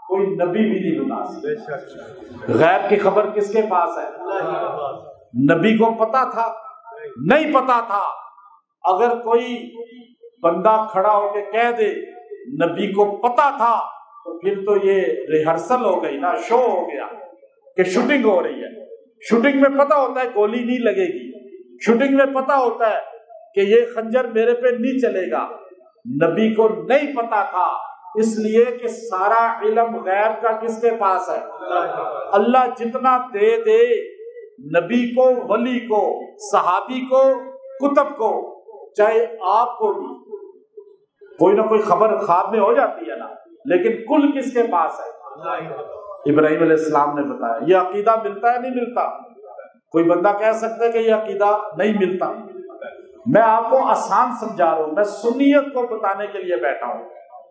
کوئی نبی بھی نہیں بتا سکتا۔ غیب کی خبر کس کے پاس ہے؟ نبی کو پتا تھا؟ نہیں پتا تھا۔ اگر کوئی بندہ کھڑا ہو کے کہہ دے نبی کو پتا تھا تو پھر تو یہ ریہرسل ہو گئی نا، شو ہو گیا کہ شوٹنگ ہو رہی ہے۔ شوٹنگ میں پتا ہوتا ہے گولی نہیں لگے گی، شوٹنگ میں پتا ہوتا ہے کہ یہ خنجر میرے پہ نہیں چلے گا۔ نبی کو نہیں پتا تھا، اس لیے کہ سارا علم غیب کا کس کے پاس ہے؟ اللہ جتنا دے دے نبی کو، ولی کو، صحابی کو، کتب کو، چاہے آپ کو بھی کوئی نہ کوئی خبر خواب میں ہو جاتی ہے نا، لیکن کل کس کے پاس ہے؟ ابراہیم علیہ السلام نے بتایا۔ یہ عقیدہ ملتا ہے نہیں ملتا؟ کوئی بندہ کہہ سکتا ہے کہ یہ عقیدہ نہیں ملتا؟ میں آپ کو آسان سمجھا رہا ہوں، میں سنیت کو بتانے کے لیے بیٹھا ہوں،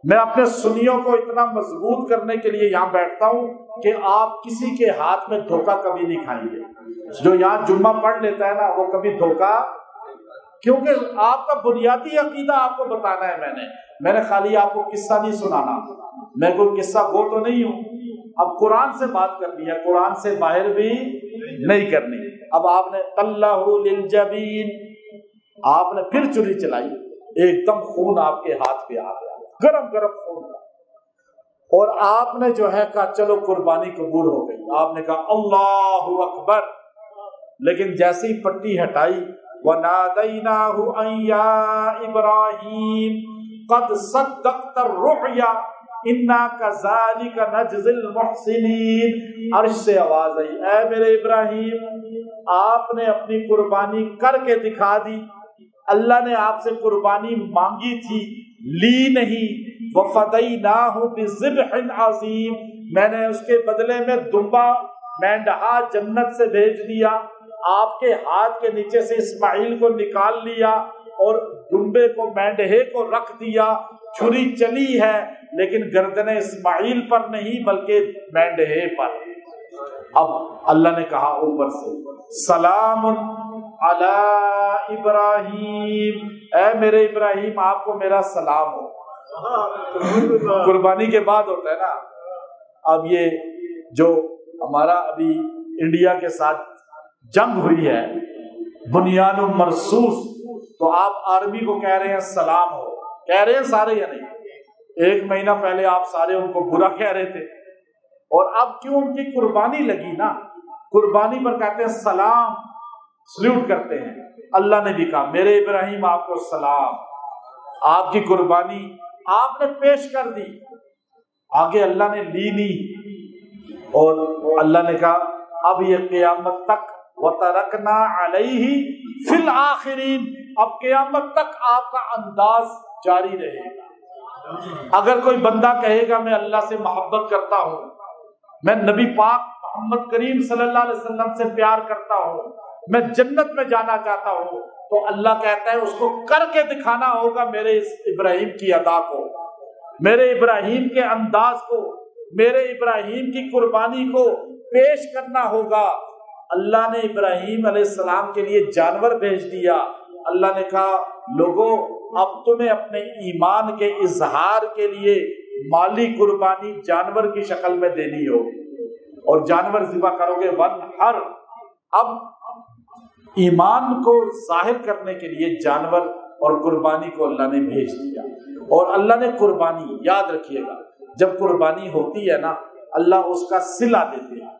میں اپنے سنیوں کو اتنا مضبوط کرنے کے لیے یہاں بیٹھتا ہوں کہ آپ کسی کے ہاتھ میں دھوکہ کبھی نہیں کھائیں گے۔ جو یہاں جمعہ پڑھ لیتا ہے نا وہ کبھی دھوکہ، کیونکہ آپ کا بنیادی عقیدہ آپ کو بتانا ہے۔ میں نے خالی آپ کو قصہ نہیں سنانا، میں کوئی قصہ گو تو نہیں ہوں۔ اب قرآن سے بات کرنی ہے، قرآن سے باہر بھی نہیں کرنی۔ اب آپ نے طلّہ للجبین، آپ نے پھر چھری چلائی، ایک دم خون آپ کے ہاتھ پہ آ گیا، گرم گرم خون، اور آپ نے جو ہے کہا چلو قربانی قبول ہو گئی۔ آپ نے کہا اللہ اکبر، لیکن جیسے ہی پٹی ہٹائی وَنَادَيْنَاهُ أَن يَا إِبْرَاهِيمُ قَدْ صَدَّقْتَ الرُّؤْيَا إِنَّا كَذَلِكَ نَجْزِي الْمُحْسِنِينَ۔ عرش سے آواز آئی، اے میرے ابراہیم آپ نے اپنی قربانی کر کے دکھا دی، اللہ نے آپ سے قربانی مانگی تھی، لی نہیں۔ وَفَدَيْنَاهُ بِذِبْحٍ عَظِيمٍ، میں نے اس کے بدلے میں دمبا مینڈھا جنت سے بھیج دیا، آپ کے ہاتھ کے نیچے سے اسماعیل کو نکال لیا اور دمبے کو، مینڈھے کو رکھ دیا۔ چھری چلی ہے لیکن گردن اسماعیل پر نہیں بلکہ مینڈھے پر۔ اب اللہ نے کہا اوپر سے سلام علی ابراہیم، اے میرے ابراہیم آپ کو میرا سلام ہو۔ قربانی کے بعد ہوتا ہے نا. اب یہ جو ہمارا ابھی انڈیا کے ساتھ جنگ ہوئی ہے بنیان مرصوص، تو آپ آرمی کو کہہ رہے ہیں سلام ہو، کہہ رہے ہیں سارے یا نہیں؟ 1 مہینہ پہلے آپ سارے ان کو برا کہہ رہے تھے، اور اب کیوں ان کی قربانی لگی نا، قربانی پر کہتے ہیں سلام، سلیوٹ کرتے ہیں. اللہ نے بھی کہا میرے ابراہیم آپ کو سلام، آپ کی قربانی آپ نے پیش کر دی، آگے اللہ نے لی نہیں. اور اللہ نے کہا اب یہ قیامت تک وَتَرَكْنَا عَلَيْهِ فِي الْآخِرِينَ، اب قیامت تک آپ کا انداز جاری رہے گا. اگر کوئی بندہ کہے گا میں اللہ سے محبت کرتا ہوں، میں نبی پاک محمد کریم صلی اللہ علیہ وسلم سے پیار کرتا ہوں، میں جنت میں جانا چاہتا ہوں، تو اللہ کہتا ہے اس کو کر کے دکھانا ہوگا میرے اس ابراہیم کی ادا کو، میرے ابراہیم کے انداز کو، میرے ابراہیم کی قربانی کو پیش کرنا ہوگا. اللہ نے ابراہیم علیہ السلام کے لیے جانور بھیج دیا. اللہ نے کہا لوگوں اب تمہیں اپنے ایمان کے اظہار کے لیے مالی قربانی جانور کی شکل میں دینی ہوگی، اور جانور ذبح کرو گے. وَانْحَرْ، اب ایمان کو ظاہر کرنے کے لیے جانور اور قربانی کو اللہ نے بھیج دیا. اور اللہ نے قربانی، یاد رکھیے گا جب قربانی ہوتی ہے نا اللہ اس کا صلہ دیتے ہیں.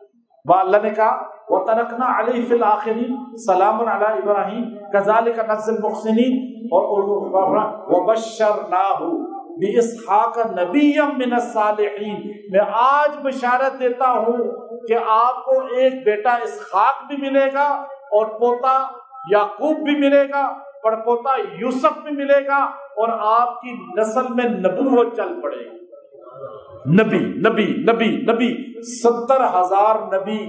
اللہ نے کہا وَتَرَكْنَا عَلَيْهِ فِي الْآخِرِينَ سَلَامٌ عَلَىٰ إِبْرَاهِيمَ كَذَلِكَ نَجْزِي الْمُحْسِنِينَ، اور وَبَشَّرْنَاهُ بِإِسْحَاقَ نَبِيًّا مِّنَ الصَّالِحِينَ، میں آج بشارت دیتا ہوں کہ آپ کو ایک بیٹا اسحاق بھی ملے گا، اور پوتا یعقوب بھی ملے گا، پڑپوتا یوسف بھی ملے گا، اور آپ کی نسل میں نبوت چل پڑے گی. نبی نبی نبی نبی 70,000 نبی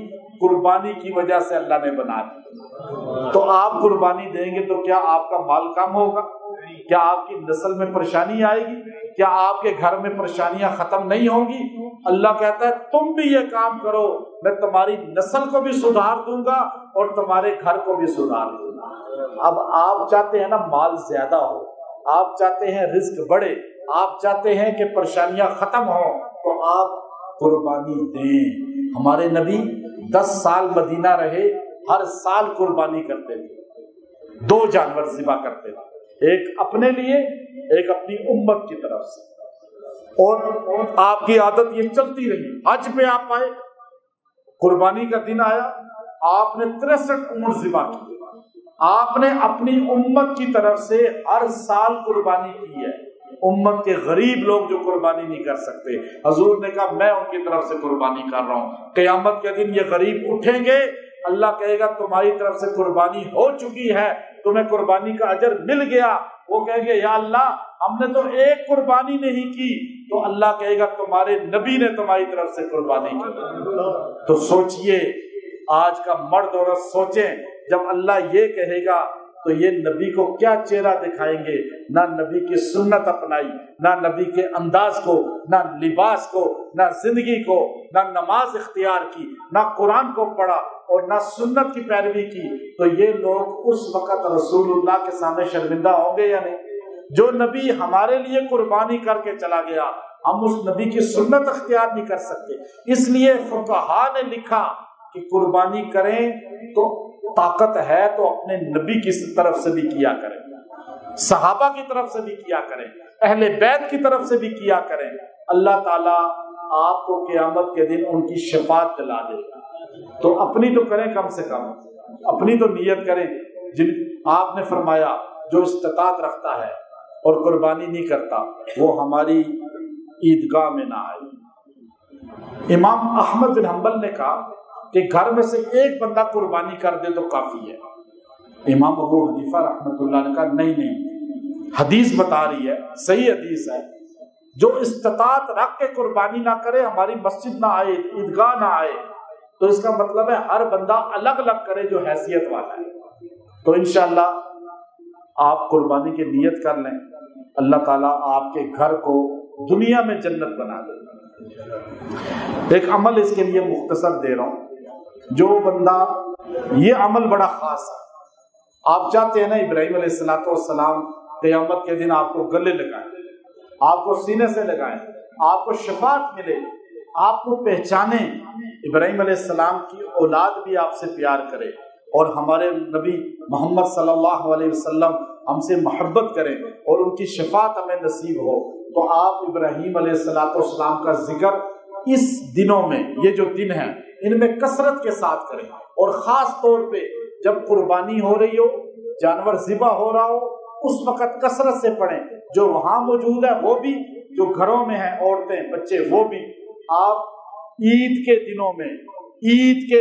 قربانی کی وجہ سے اللہ نے بنا دی. تو آپ قربانی دیں گے تو کیا آپ کا مال کم ہوگا؟ کیا آپ کی نسل میں پریشانی آئے گی؟ کیا آپ کے گھر میں پریشانیاں ختم نہیں ہوں گی؟ اللہ کہتا ہے تم بھی یہ کام کرو، میں تمہاری نسل کو بھی سدھار دوں گا اور تمہارے گھر کو بھی سدھار دوں گا. اب آپ چاہتے ہیں نا مال زیادہ ہو، آپ چاہتے ہیں رزق بڑھے، آپ چاہتے ہیں کہ پریشانیاں ختم ہوں، تو آپ قربانی دیں. ہمارے نبی 10 سال مدینہ رہے، ہر سال قربانی کرتے تھے، 2 جانور ذبح کرتے تھے، ایک اپنے لیے ایک اپنی امت کی طرف سے. اور آپ کی عادت یہ چلتی رہی. حج پہ آپ آئے، قربانی کا دن آیا، آپ نے 63 اونٹ ذبح کیے. آپ نے اپنی امت کی طرف سے ہر سال قربانی کی ہے. امت کے غریب لوگ جو قربانی نہیں کر سکتے، حضور نے کہا میں ان کی طرف سے قربانی کر رہا ہوں. قیامت کے دن یہ غریب اٹھیں گے، اللہ کہے گا تمہاری طرف سے قربانی ہو چکی ہے، تمہیں قربانی کا اجر مل گیا. وہ کہیں گے یا اللہ ہم نے تو ایک قربانی نہیں کی. تو اللہ کہے گا تمہارے نبی نے تمہاری طرف سے قربانی کی. تو سوچئے، آج کا مرد عورت سوچیں، جب اللہ یہ کہے گا تو یہ نبی کو کیا چہرہ دکھائیں گے؟ نہ نبی کی سنت اپنائی، نہ نبی کے انداز کو، نہ لباس کو، نہ زندگی کو، نہ نماز اختیار کی، نہ قرآن کو پڑھا اور نہ سنت کی پیروی کی. تو یہ لوگ اس وقت رسول اللہ کے سامنے شرمندہ ہوں گے یا نہیں؟ جو نبی ہمارے لیے قربانی کر کے چلا گیا، ہم اس نبی کی سنت اختیار نہیں کر سکتے. اس لیے فقہا نے لکھا کہ قربانی کریں تو طاقت ہے تو اپنے نبی کی طرف سے بھی کیا کریں، صحابہ کی طرف سے بھی کیا کریں، اہل بیت کی طرف سے بھی کیا کریں. اللہ تعالیٰ آپ کو قیامت کے دن ان کی شفاعت دلا دے گا. تو اپنی تو کریں، کم سے کم اپنی تو نیت کریں. جن آپ نے فرمایا جو استطاعت رکھتا ہے اور قربانی نہیں کرتا وہ ہماری عیدگاہ میں نہ آئے. امام احمد بن حنبل نے کہا کہ گھر میں سے ایک بندہ قربانی کر دے تو کافی ہے. امام ابو حنیفہ رحمۃ اللہ نے کہا نہیں، حدیث بتا رہی ہے، صحیح حدیث ہے، جو استطاعت رکھ کے قربانی نہ کرے، ہماری مسجد نہ آئے، عیدگاہ نہ آئے، تو اس کا مطلب ہے ہر بندہ الگ الگ کرے جو حیثیت والا ہے. تو انشاءاللہ آپ قربانی کی نیت کر لیں، اللہ تعالیٰ آپ کے گھر کو دنیا میں جنت بنا دے. ایک عمل اس کے لیے مختصر دے رہا ہوں. جو بندہ، یہ عمل بڑا خاص ہے. آپ چاہتے ہیں نا ابراہیم علیہ السلام قیامت کے دن آپ کو گلے لگائیں، آپ کو سینے سے لگائیں، آپ کو شفاعت ملے، آپ کو پہچانیں۔ ابراہیم علیہ السلام کی اولاد بھی آپ سے پیار کرے اور ہمارے نبی محمد صلی اللہ علیہ وسلم ہم سے محبت کریں اور ان کی شفاعت ہمیں نصیب ہو، تو آپ ابراہیم علیہ السلام کا ذکر اس دنوں میں، یہ جو دن ہیں ان میں کثرت کے ساتھ کریں، اور خاص طور پہ جب قربانی ہو رہی ہو، جانور ذبح ہو رہا ہو، اس وقت کثرت سے پڑھیں۔ جو وہاں موجود ہے وہ بھی، جو گھروں میں ہیں عورتیں بچے وہ بھی۔ آپ عید کے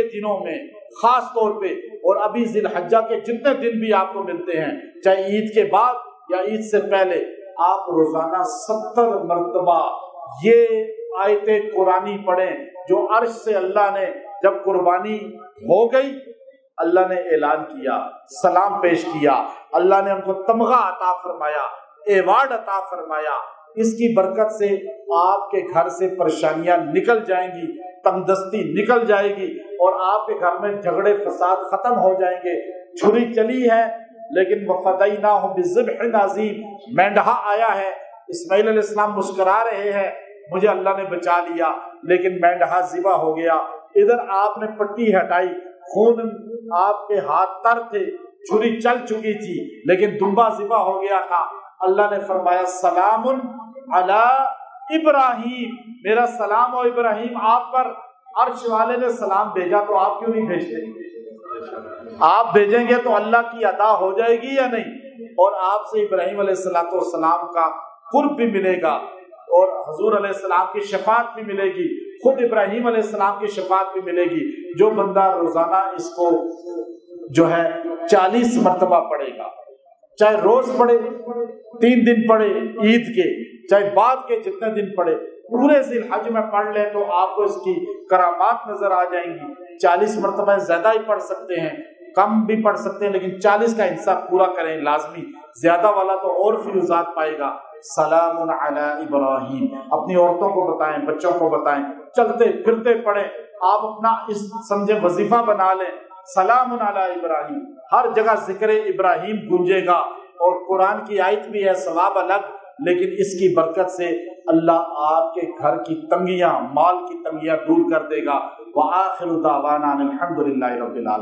دنوں میں خاص طور پہ، اور ابھی ذی الحجہ کے جتنے دن بھی آپ کو ملتے ہیں، چاہے عید کے بعد یا عید سے پہلے، آپ روزانہ 70 مرتبہ یہ آیت قرآنی پڑھیں جو عرش سے اللہ نے جب قربانی ہو گئی، اللہ نے اعلان کیا، سلام پیش کیا، اللہ نے ان کو تمغہ عطا فرمایا، ایوارڈ عطا فرمایا۔ اس کی برکت سے آپ کے گھر سے پریشانیاں نکل جائیں گی، تنگدستی نکل جائے گی، اور آپ کے گھر میں جھگڑے فساد ختم ہو جائیں گے۔ چھری چلی ہے لیکن وَفَدَيْنَاهُ بِذِبْحٍ عَظِيمٍ، مینڈھا آیا ہے، اسماعیل علیہ السلام مسکرا رہے ہیں، مجھے اللہ نے بچا لیا، لیکن مینڈھا ذبح ہو گیا۔ ادھر آپ نے پٹی ہٹائی، خون آپ کے ہاتھ تر تھے، چھری چل چکی تھی، لیکن دمبا ذبح ہو گیا تھا۔ اللہ نے فرمایا سلام علی ابراہیم، میرا سلام ہو ابراہیم آپ پر۔ عرش والے نے سلام بھیجا تو آپ کیوں نہیں بھیجتے؟ آپ بھیجیں گے تو اللہ کی ادا ہو جائے گی یا نہیں؟ اور آپ سے ابراہیم علیہ السلام کا قرب بھی ملے گا، اور حضور علیہ السلام کی شفاعت بھی ملے گی، خود ابراہیم علیہ السلام کی شفاعت بھی ملے گی۔ جو بندہ روزانہ اس کو جو ہے 40 مرتبہ پڑھے گا، چاہے روز پڑھے، 3 دن پڑھے عید کے، چاہے بعد کے جتنے دن پڑھے، پورے ذی الحج میں پڑھ لیں تو آپ کو اس کی کرامات نظر آ جائیں گی۔ 40 مرتبہ زیادہ ہی پڑھ سکتے ہیں، کم بھی پڑھ سکتے ہیں، لیکن 40 کا حصہ پورا کریں لازمی، زیادہ والا تو اور فیوزات پائے گا۔ سلام علی ابراہیم، اپنی عورتوں کو بتائیں، بچوں کو بتائیں، چلتے پھرتے پڑھیں، آپ اپنا اس سمجھے وظیفہ بنا لیں، سلام علی ابراہیم، ہر جگہ ذکر ابراہیم گونجے گا، اور قرآن کی آیت بھی ہے، ثواب الگ، لیکن اس کی برکت سے اللہ آپ کے گھر کی تنگیاں، مال کی تنگیاں دور کر دے گا۔ وآخر دعوانا الحمد للہ رب العالمین۔